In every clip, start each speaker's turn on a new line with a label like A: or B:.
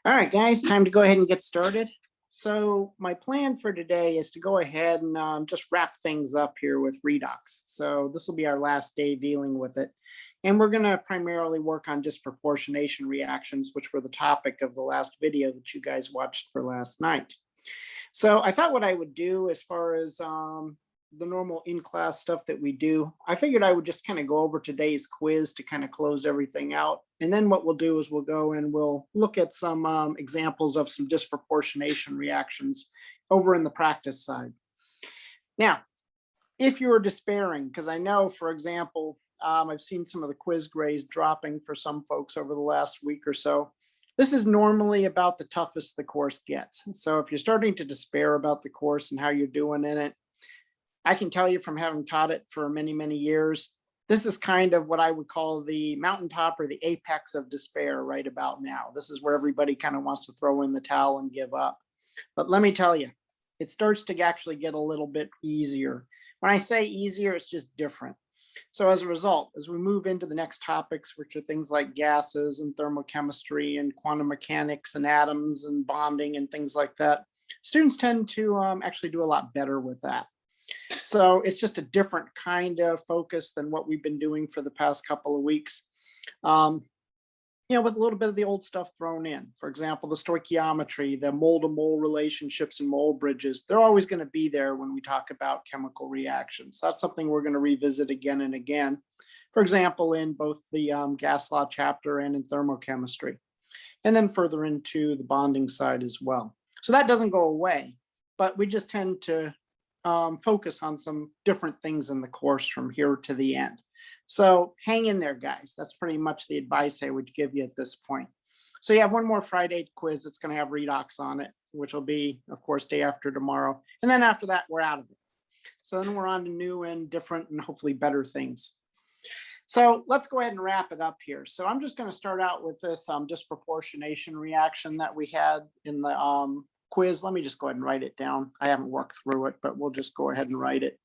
A: All right, guys, time to go ahead and get started. So my plan for today is to go ahead and just wrap things up here with redox. So this will be our last day dealing with it. And we're going to primarily work on disproportionation reactions, which were the topic of the last video that you guys watched for last night. So I thought what I would do as far as the normal in-class stuff that we do, I figured I would just kind of go over today's quiz to kind of close everything out. And then what we'll do is we'll go and we'll look at some examples of some disproportionation reactions over in the practice side. Now, if you were despairing, because I know, for example, I've seen some of the quiz grades dropping for some folks over the last week or so. This is normally about the toughest the course gets. So if you're starting to despair about the course and how you're doing in it, I can tell you from having taught it for many, many years, this is kind of what I would call the mountaintop or the apex of despair right about now. This is where everybody kind of wants to throw in the towel and give up. But let me tell you, it starts to actually get a little bit easier. When I say easier, it's just different. So as a result, as we move into the next topics, which are things like gases and thermochemistry and quantum mechanics and atoms and bonding and things like that, students tend to actually do a lot better with that. So it's just a different kind of focus than what we've been doing for the past couple of weeks. With a little bit of the old stuff thrown in. For example, the stoichiometry, the mole-to-mole relationships and mole bridges, they're always going to be there when we talk about chemical reactions. That's something we're going to revisit again and again. For example, in both the gas law chapter and in thermochemistry, and then further into the bonding side as well. So that doesn't go away, but we just tend to focus on some different things in the course from here to the end. So hang in there, guys. That's pretty much the advice I would give you at this point. So you have one more Friday quiz that's going to have redox on it, which will be, of course, day after tomorrow. And then after that, we're out of it. So then we're on to new and different and hopefully better things. So let's go ahead and wrap it up here. So I'm just going to start out with this disproportionation reaction that we had in the quiz. Let me just go ahead and write it down. I haven't worked through it, but we'll just go ahead and write it.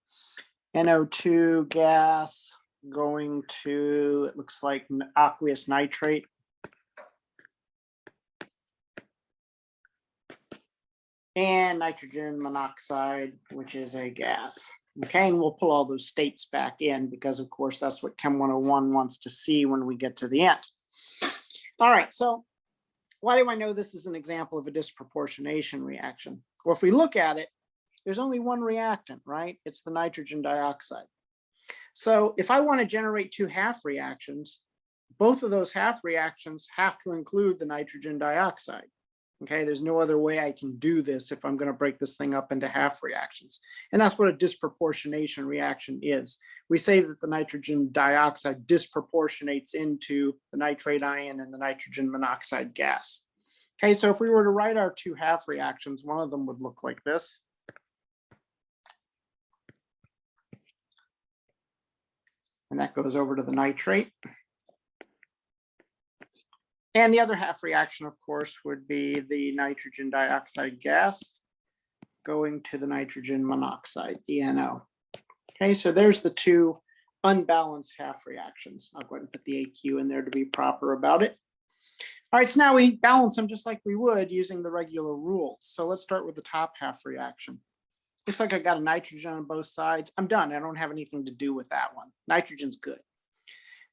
A: NO2 gas going to, it looks like aqueous nitrate. And nitrogen monoxide, which is a gas. Okay, and we'll pull all those states back in because, of course, that's what Chem 101 wants to see when we get to the end. All right, so why do I know this is an example of a disproportionation reaction? Well, if we look at it, there's only one reactant, right? It's the nitrogen dioxide. So if I want to generate two half reactions, both of those half reactions have to include the nitrogen dioxide. Okay, there's no other way I can do this if I'm going to break this thing up into half reactions. And that's what a disproportionation reaction is. We say that the nitrogen dioxide disproportionates into the nitrate ion and the nitrogen monoxide gas. Okay, so if we were to write our two half reactions, one of them would look like this. And that goes over to the nitrate. And the other half reaction, of course, would be the nitrogen dioxide gas going to the nitrogen monoxide, the NO. Okay, so there's the two unbalanced half reactions. I'll go ahead and put the AQ in there to be proper about it. All right, so now we balance them just like we would using the regular rules. So let's start with the top half reaction. Looks like I got a nitrogen on both sides. I'm done. I don't have anything to do with that one. Nitrogen's good.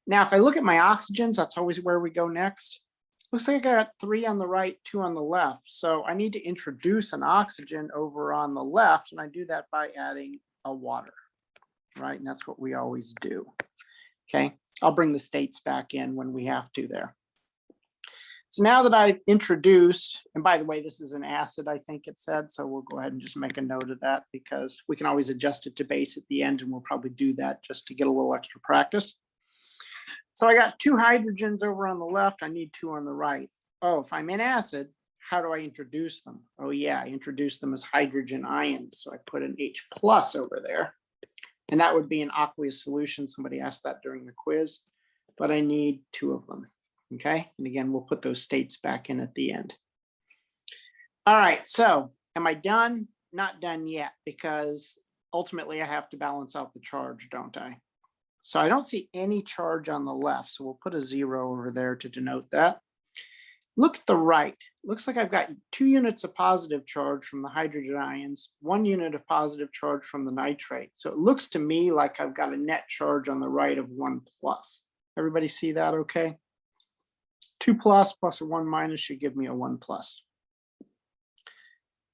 A: Now, if I look at my oxygens, that's always where we go next. Looks like I got 3 on the right, 2 on the left. So I need to introduce an oxygen over on the left, and I do that by adding a water, right? And that's what we always do. Okay, I'll bring the states back in when we have to there. So now that I've introduced, and by the way, this is an acid, I think it said, so we'll go ahead and just make a note of that because we can always adjust it to base at the end, and we'll probably do that just to get a little extra practice. So I got 2 hydrogens over on the left, I need 2 on the right. Oh, if I'm in acid, how do I introduce them? Oh yeah, I introduce them as hydrogen ions. So I put an H plus over there, and that would be an aqueous solution. Somebody asked that during the quiz, but I need 2 of them. Okay, and again, we'll put those states back in at the end. All right, so am I done? Not done yet, because ultimately I have to balance out the charge, don't I? So I don't see any charge on the left, so we'll put a 0 over there to denote that. look at the right. Looks like I've got 2 units of positive charge from the hydrogen ions, 1 unit of positive charge from the nitrate. So it looks to me like I've got a net charge on the right of 1 plus. Everybody see that okay? 2 plus plus a 1 minus should give me a 1 plus.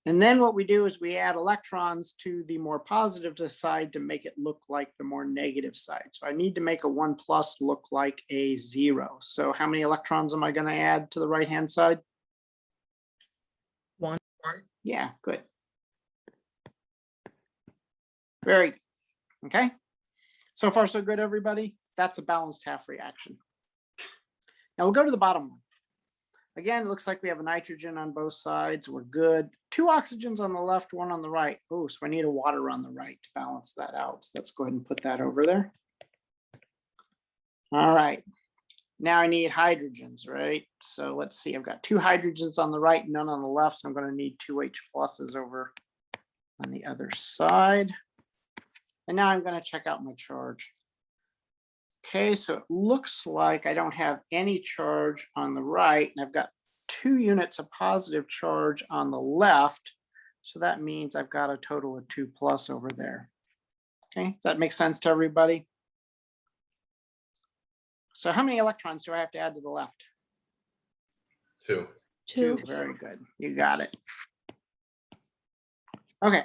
A: And then what we do is we add electrons to the more positive side to make it look like the more negative side. So I need to make a 1 plus look like a 0. So how many electrons am I going to add to the right-hand side?
B: 1.
A: Yeah, good. Very good. Okay. So far, so good, everybody. That's a balanced half reaction. Now we'll go to the bottom one. Again, it looks like we have a nitrogen on both sides. We're good. 2 oxygens on the left, 1 on the right. Oh, so I need a water on the right to balance that out. So let's go ahead and put that over there. All right. Now I need hydrogens, right? So let's see. I've got 2 hydrogens on the right, none on the left. So I'm going to need 2 H pluses over on the other side. And now I'm going to check out my charge. Okay, so it looks like I don't have any charge on the right, and I've got 2 units of positive charge on the left. So that means I've got a total of 2 plus over there. Okay, does that make sense to everybody? So how many electrons do I have to add to the left?
C: 2.
B: 2.
A: Very good. You got it. Okay,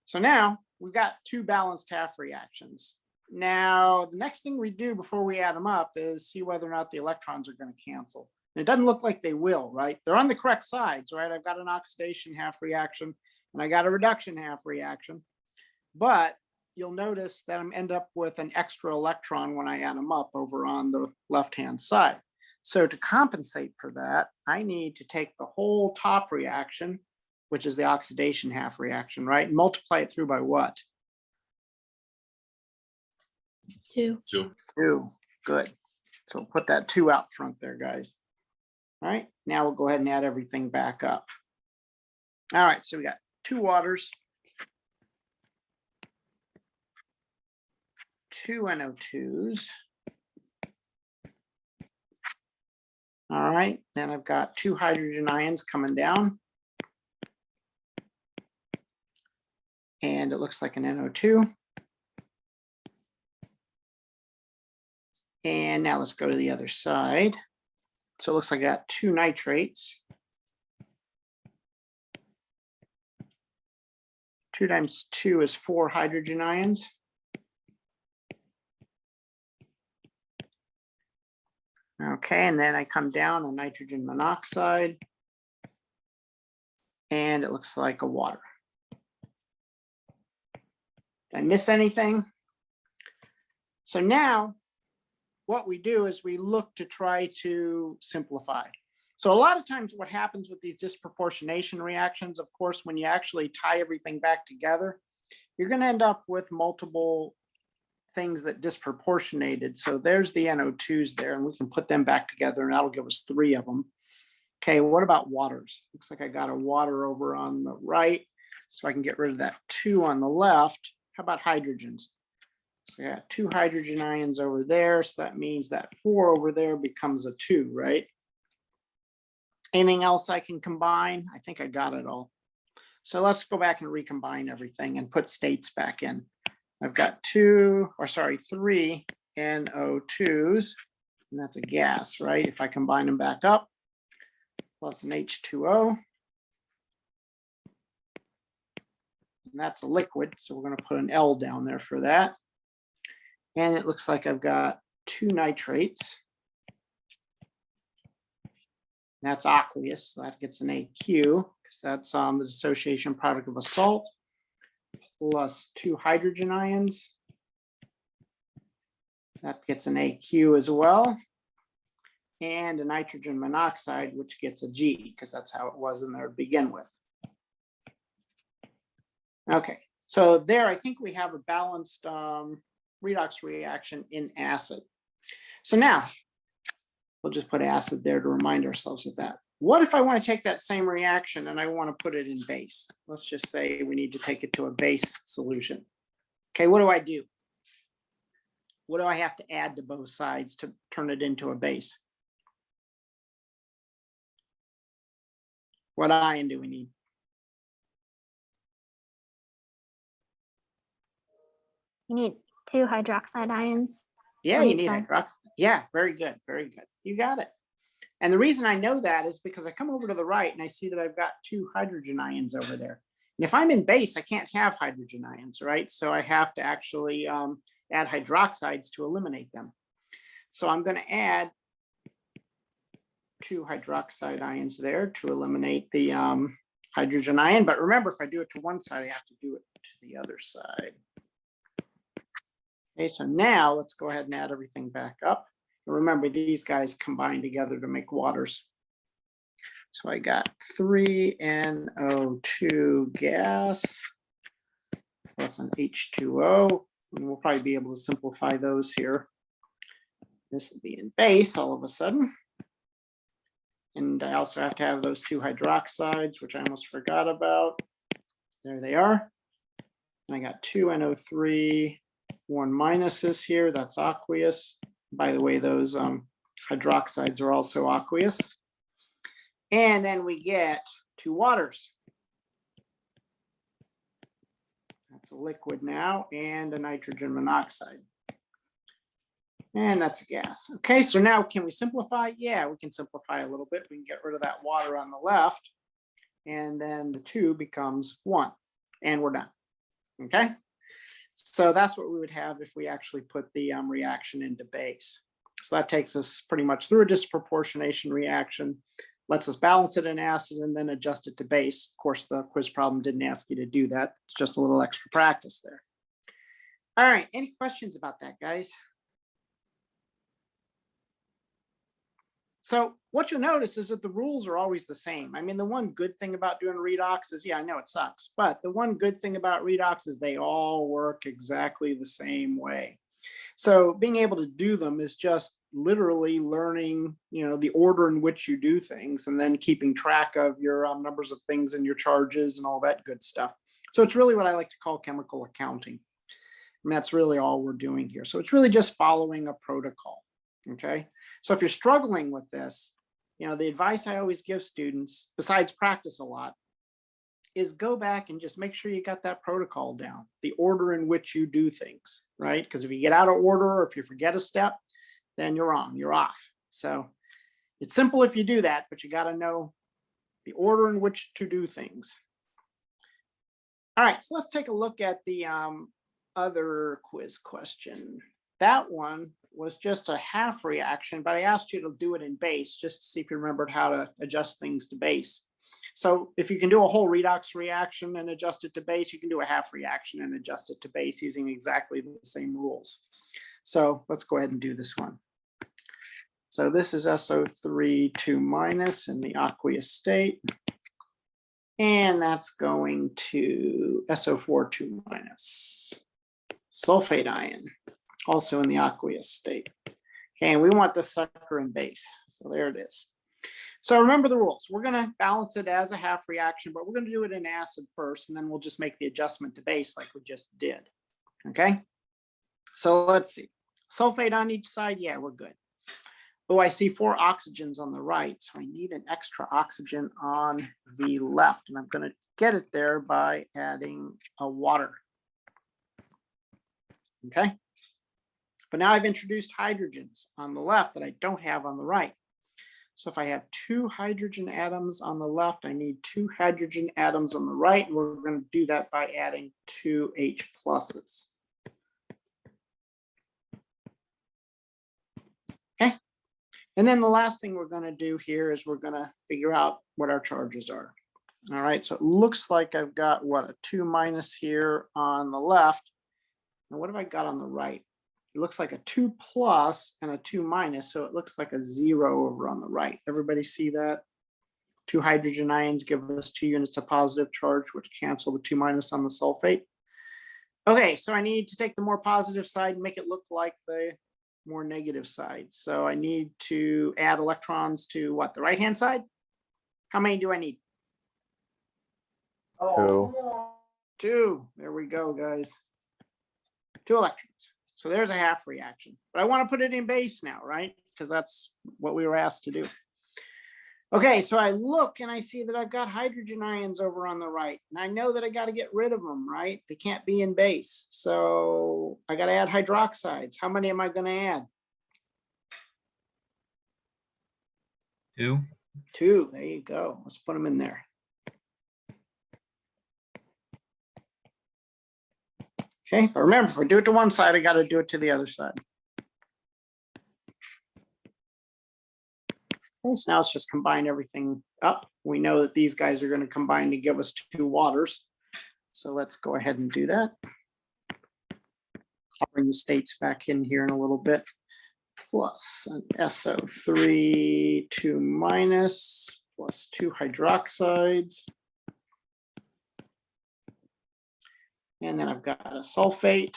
A: so now we've got 2 balanced half reactions. Now, the next thing we do before we add them up is see whether or not the electrons are going to cancel. And it doesn't look like they will, right? They're on the correct sides, right? I've got an oxidation half reaction and I got a reduction half reaction. But you'll notice that I'm end up with an extra electron when I add them up over on the left-hand side. So to compensate for that, I need to take the whole top reaction, which is the oxidation half reaction, right? And multiply it through by what?
B: 2.
A: 2. Good. So we'll put that 2 out front there, guys. All right. Now we'll go ahead and add everything back up. All right. So we got 2 waters, 2 NO2s. All right. Then I've got 2 hydrogen ions coming down. And it looks like an NO2. And now let's go to the other side. So it looks like I got 2 nitrates. 2 times 2 is 4 hydrogen ions. Okay, and then I come down on nitrogen monoxide. And it looks like a water. Did I miss anything? So now, what we do is we look to try to simplify. So a lot of times what happens with these disproportionation reactions, of course, when you actually tie everything back together, you're going to end up with multiple things that disproportionated. So there's the NO2s there, and we can put them back together, and that'll give us 3 of them. Okay, what about waters? Looks like I got a water over on the right, so I can get rid of that 2 on the left. How about hydrogens? So I got 2 hydrogen ions over there. So that means that 4 over there becomes a 2, right? Anything else I can combine? I think I got it all. So let's go back and recombine everything and put states back in. I've got 3 NO2s, and that's a gas, right? If I combine them back up, plus an H2O. And that's a liquid, so we're going to put an L down there for that. And it looks like I've got 2 nitrates. That's aqueous, so that gets an AQ, because that's the dissociation product of a salt, plus 2 hydrogen ions. That gets an AQ as well. And a nitrogen monoxide, which gets a G, because that's how it was in there to begin with. Okay, so there I think we have a balanced redox reaction in acid. So now we'll just put acid there to remind ourselves of that. What if I want to take that same reaction and I want to put it in base? Let's just say we need to take it to a base solution. Okay, what do? What do I have to add to both sides to turn it into a base? What ion do we need?
B: You need 2 hydroxide ions.
A: Yeah,
B: on
A: you
B: each
A: need
B: side.
A: hydroxide. Yeah, very good, very good. You got it. And the reason I know that is because I come over to the right and I see that I've got 2 hydrogen ions over there. And if I'm in base, I can't have hydrogen ions, right? So I have to actually add hydroxides to eliminate them. So I'm going to add 2 hydroxide ions there to eliminate the hydrogen ion. But remember, if I do it to one side, I have to do it to the other side. Okay, so now let's go ahead and add everything back up. And remember, these guys combine together to make waters. So I got 3NO2 gas plus an H2O. And we'll probably be able to simplify those here. This will be in base all of a sudden. And I also have to have those 2 hydroxides, which I almost forgot about. There they are. And I got 2NO3, 1 minuses here. That's aqueous. By the way, those hydroxides are also aqueous. And then we get 2 waters. That's a liquid now, and a nitrogen monoxide. And that's a gas. Okay, so now can we simplify? Yeah, we can simplify a little bit. We can get rid of that water on the left. And then the 2 becomes 1. And we're done. Okay, so that's what we would have if we actually put the reaction into base. So that takes us pretty much through a disproportionation reaction, lets us balance it in acid and then adjust it to base. Of course, the quiz problem didn't ask you to do that. It's just a little extra practice there. All right, any questions about that, guys? So what you'll notice is that the rules are always the same. I mean, the one good thing about doing redox is, yeah, I know it sucks, but the one good thing about redox is they all work exactly the same way. So being able to do them is just literally learning, the order in which you do things and then keeping track of your numbers of things and your charges and all that good stuff. So it's really what I like to call chemical accounting. And that's really all we're doing here. So it's really just following a protocol. Okay. So if you're struggling with this, the advice I always give students, besides practice a lot, is go back and just make sure you got that protocol down, the order in which you do things, right? Because if you get out of order or if you forget a step, then you're wrong, you're off. So it's simple if you do that, but you got to know the order in which to do things. All right, so let's take a look at the other quiz question. That one was just a half reaction, but I asked you to do it in base just to see if you remembered how to adjust things to base. So if you can do a whole redox reaction and adjust it to base, you can do a half reaction and adjust it to base using exactly the same rules. So let's go ahead and do this one. So this is SO3 2 minus in the aqueous state. And that's going to SO4 2 minus. Sulfate ion, also in the aqueous state. Okay, and we want the sucker in base. So there it is. So remember the rules. We're going to balance it as a half reaction, but we're going to do it in acid first, and then we'll just make the adjustment to base like we just did. Okay, so let's see. Sulfate on each side. Yeah, we're good. Oh, I see 4 oxygens on the right, so I need an extra oxygen on the left, and I'm going to get it there by adding a water. Okay, but now I've introduced hydrogens on the left that I don't have on the right. So if I have 2 hydrogen atoms on the left, I need 2 hydrogen atoms on the right. And we're going to do that by adding 2 H pluses. Okay. And then the last thing we're going to do here is we're going to figure out what our charges are. All right. So it looks like I've got a 2 minus here on the left. And what have I got on the right? It looks like a 2 plus and a 2 minus, so it looks like a 0 over on the right. Everybody see that? 2 hydrogen ions give us 2 units of positive charge, which cancel the 2 minus on the sulfate. Okay, so I need to take the more positive side and make it look like the more negative side. So I need to add electrons to what? The right-hand side? How many do I need?
C: 2.
A: 2. There we go, guys. 2 electrons. So there's a half reaction, but I want to put it in base now, right? Because that's what we were asked to do. Okay, so I look and I see that I've got hydrogen ions over on the right, and I know that I got to get rid of them, right? They can't be in base. So I got to add hydroxides. How many am I going to add?
D: 2.
A: 2. There you go. Let's put them in there. Okay, but remember, if I do it to one side, I got to do it to the other side. Okay, so now let's just combine everything up. We know that these guys are going to combine to give us 2 waters. So let's go ahead and do that. I'll bring the states back in here in a little bit. Plus an SO3, 2 minus, plus 2 hydroxides. And then I've got a sulfate.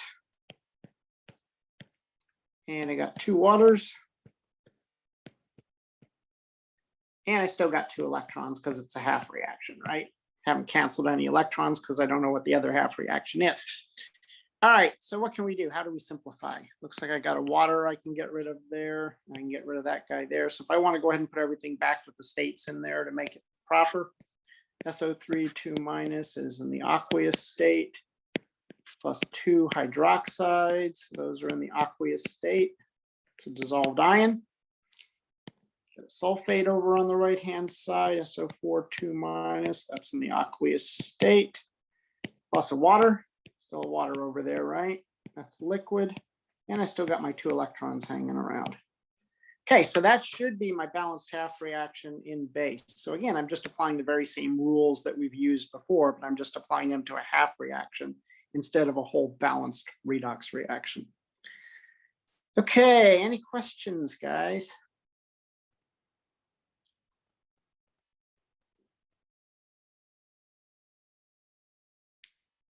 A: And I got 2 waters. And I still got 2 electrons because it's a half reaction, right? Haven't canceled any electrons because I don't know what the other half reaction is. All right, so what can we do? How do we simplify? Looks like I got a water I can get rid of there. I can get rid of that guy there. So if I want to go ahead and put everything back with the states in there to make it proper, SO3, 2 minus is in the aqueous state, plus 2 hydroxides. Those are in the aqueous state. It's a dissolved ion. Get a sulfate over on the right-hand side, SO4, 2 minus, that's in the aqueous state, plus a water, still a water over there, right? That's liquid, and I still got my 2 electrons hanging around. Okay, so that should be my balanced half reaction in base. So again, I'm just applying the very same rules that we've used before, but I'm just applying them to a half reaction instead of a whole balanced redox reaction. Okay, any questions, guys?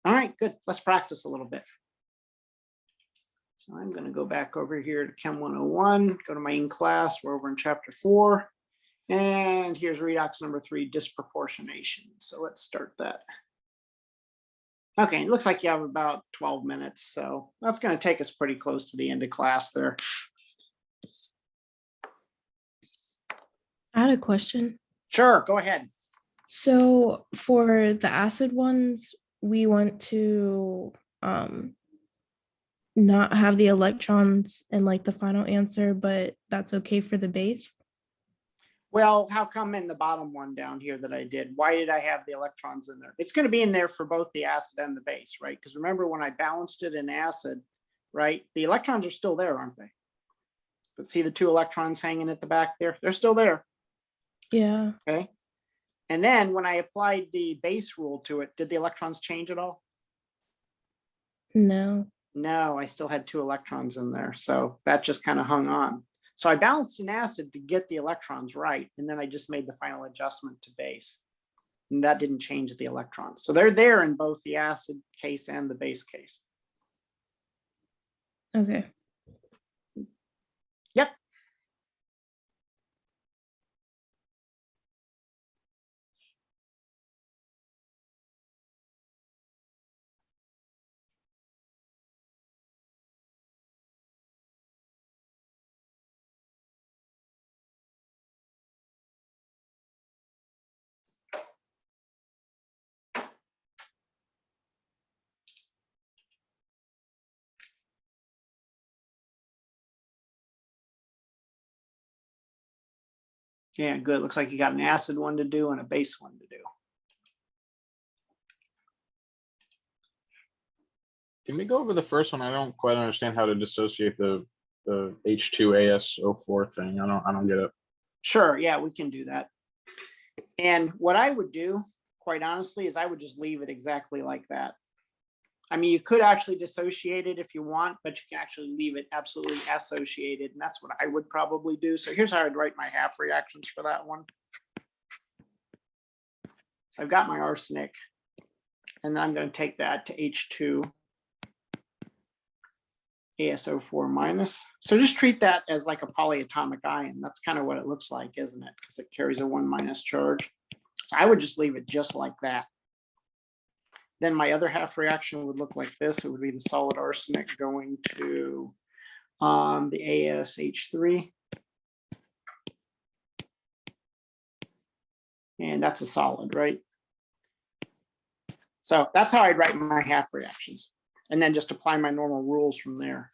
A: All right, good. Let's practice a little bit. So I'm going to go back over here to Chem 101, go to my in class. We're over in chapter 4. And here's redox number 3, disproportionation. So let's start that. Okay, it looks like you have about 12 minutes. So that's going to take us pretty close to the end of class there.
E: I had a question.
A: Sure, go ahead.
E: So for the acid ones, we want to not have the electrons in like the final answer, but that's okay for the base.
A: Well, how come in the bottom one down here that I did? Why did I have the electrons in there? It's going to be in there for both the acid and the base, right? Because remember when I balanced it in acid, right? The electrons are still there, aren't they? But see the 2 electrons hanging at the back there? They're still there.
E: Yeah.
A: Okay. And then when I applied the base rule to it, did the electrons change at all?
E: No.
A: No, I still had 2 electrons in there. So that just kind of hung on. So I balanced in acid to get the electrons right. And then I just made the final adjustment to base. And that didn't change the electrons. So they're there in both the acid case and the base case.
E: Okay.
A: Yep. Yeah, good. Looks like you got an acid one to do and a base one to do.
F: Can we go over the first one? I don't quite understand how to dissociate the H2ASO4 thing. I don't get it.
A: Sure, yeah, we can do that. And what I would do, quite honestly, is I would just leave it exactly like that. I mean, you could actually dissociate it if you want, but you can actually leave it absolutely associated. And that's what I would probably do. So here's how I'd write my half reactions for that one. So I've got my arsenic, and then I'm going to take that to H2 ASO4 minus. So just treat that as like a polyatomic ion. That's kind of what it looks like, isn't it? Because it carries a 1 minus charge. So I would just leave it just like that. Then my other half reaction would look like this. It would be the solid arsenic going to the ASH3. And that's a solid, right? So that's how I'd write my half reactions. And then just apply my normal rules from there.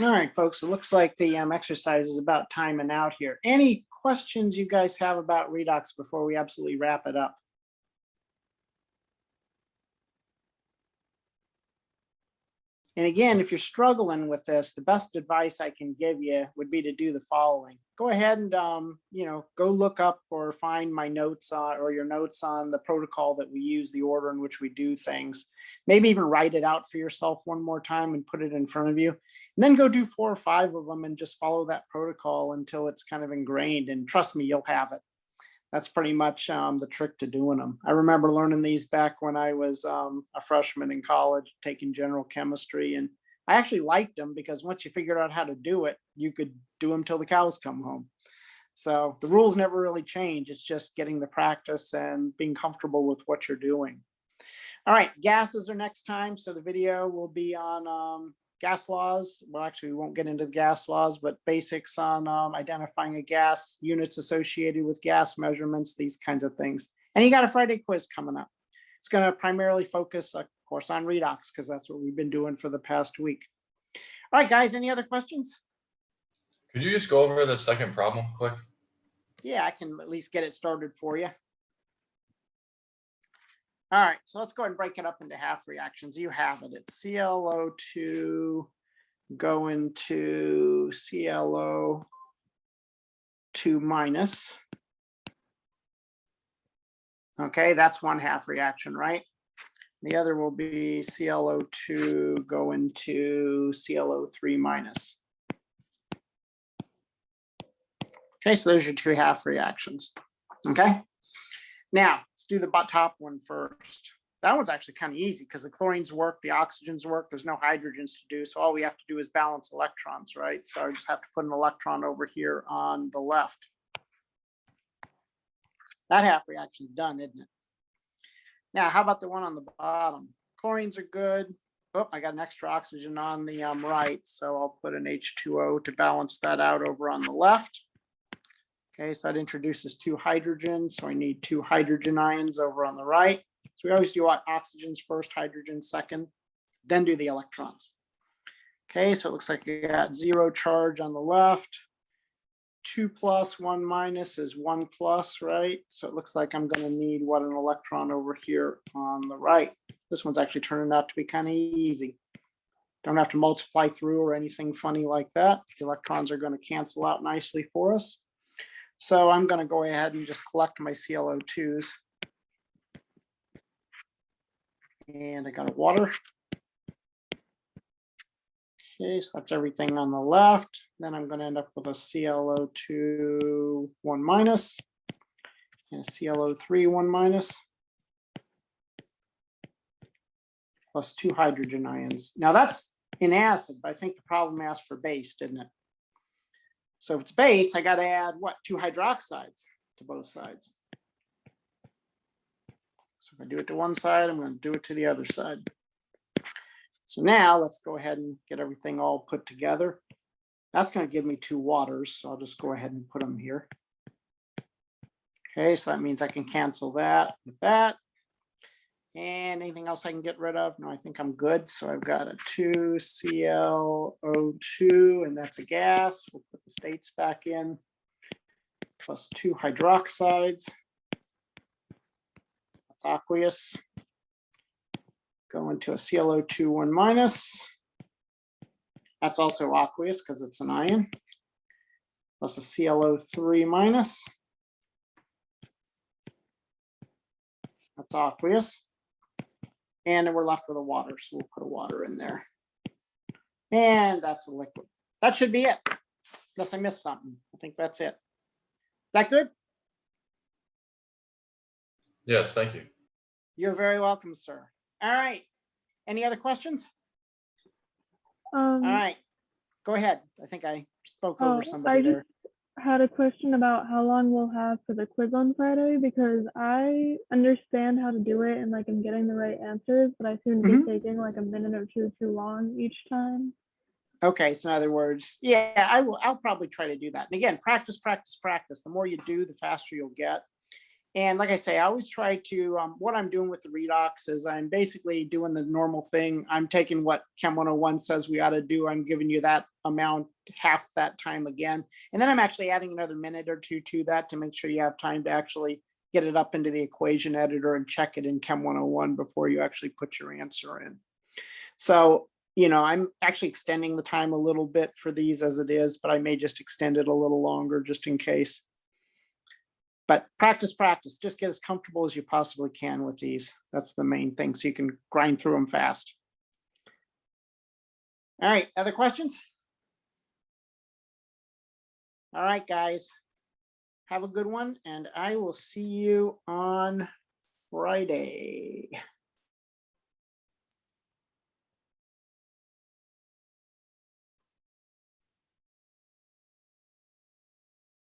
A: All right, folks, it looks like the exercise is about timing out here. Any questions you guys have about redox before we absolutely wrap it up? And again, if you're struggling with this, the best advice I can give you would be to do the following. Go ahead and, go look up or find my notes or your notes on the protocol that we use, the order in which we do things. Maybe even write it out for yourself one more time and put it in front of you. And then go do 4 or 5 of them and just follow that protocol until it's kind of ingrained. And trust me, you'll have it. That's pretty much the trick to doing them. I remember learning these back when I was a freshman in college, taking general chemistry. And I actually liked them because once you figured out how to do it, you could do them till the cows come home. So the rules never really change. It's just getting the practice and being comfortable with what you're doing. All right, gases are next time. So the video will be on gas laws. Well, actually, we won't get into the gas laws, but basics on identifying a gas, units associated with gas measurements, these kinds of things. And you got a Friday quiz coming up. It's going to primarily focus, of course, on redox because that's what we've been doing for the past week. All right, guys, any other questions?
C: Could you just go over the second problem quick?
A: Yeah, I can at least get it started for you. All right, so let's go ahead and break it up into half reactions. You have it. It's ClO2 going to ClO2 minus. Okay, that's one half reaction, right? The other will be ClO2 going to ClO3 minus. Okay, so there's your 2 half reactions. Okay. Now, let's do the top one first. That one's actually kind of easy because the chlorines work, the oxygens work, there's no hydrogens to do. So all we have to do is balance electrons, right? So I just have to put an electron over here on the left. That half reaction is done, isn't it? Now, how about the one on the bottom? Chlorines are good. Oh, I got an extra oxygen on the right. So I'll put an H2O to balance that out over on the left. Okay, so that introduces 2 hydrogens. So I need 2 hydrogen ions over on the right. So we always do oxygens first, hydrogen second, then do the electrons. Okay, so it looks like you got 0 charge on the left. 2 plus 1 minus is 1 plus, right? So it looks like I'm going to need an electron over here on the right. This one's actually turning out to be kind of easy. Don't have to multiply through or anything funny like that. The electrons are going to cancel out nicely for us. So I'm going to go ahead and just collect my ClO2s. And I got a water. Okay, so that's everything on the left. Then I'm going to end up with a ClO2 1 minus and a ClO3 1 minus plus 2 hydrogen ions. Now that's in acid, but I think the problem asked for base, didn't it? So if it's base, I got to add what? 2 hydroxides to both sides. So if I do it to one side, I'm going to do it to the other side. So now let's go ahead and get everything all put together. That's going to give me 2 waters. So I'll just go ahead and put them here. Okay, so that means I can cancel that with that. And anything else I can get rid of? No, I think I'm good. So I've got a 2 ClO2, and that's a gas. We'll put the states back in, plus 2 hydroxides. That's aqueous. Go into a ClO2 1 minus. That's also aqueous because it's an ion. Plus a ClO3 minus. That's aqueous. And then we're left with a water, so we'll put a water in there. And that's a liquid. That should be it. Unless I missed something. I think that's it. Is that good?
C: Yes, thank you.
A: You're very welcome, sir. All right. Any other questions? All right. Go ahead. I think I spoke over somebody there.
G: Had a question about how long we'll have for the quiz on Friday, because I understand how to do it and like I'm getting the right answers, but I seem to be taking like a minute or two too long each time.
A: Okay, so in other words, yeah, I'll probably try to do that. And again, practice, practice, practice. The more you do, the faster you'll get. And like I say, I always try to, what I'm doing with the redox is I'm basically doing the normal thing. I'm taking what Chem 101 says we ought to do. I'm giving you that amount, half that time again. And then I'm actually adding another minute or two to that to make sure you have time to actually get it up into the equation editor and check it in Chem 101 before you actually put your answer in. So, I'm actually extending the time a little bit for these as it is, but I may just extend it a little longer just in case. But practice, just get as comfortable as you possibly can with these. That's the main thing, so you can grind through them fast. All right, other questions? All right, guys. Have a good one, and I will see you on Friday.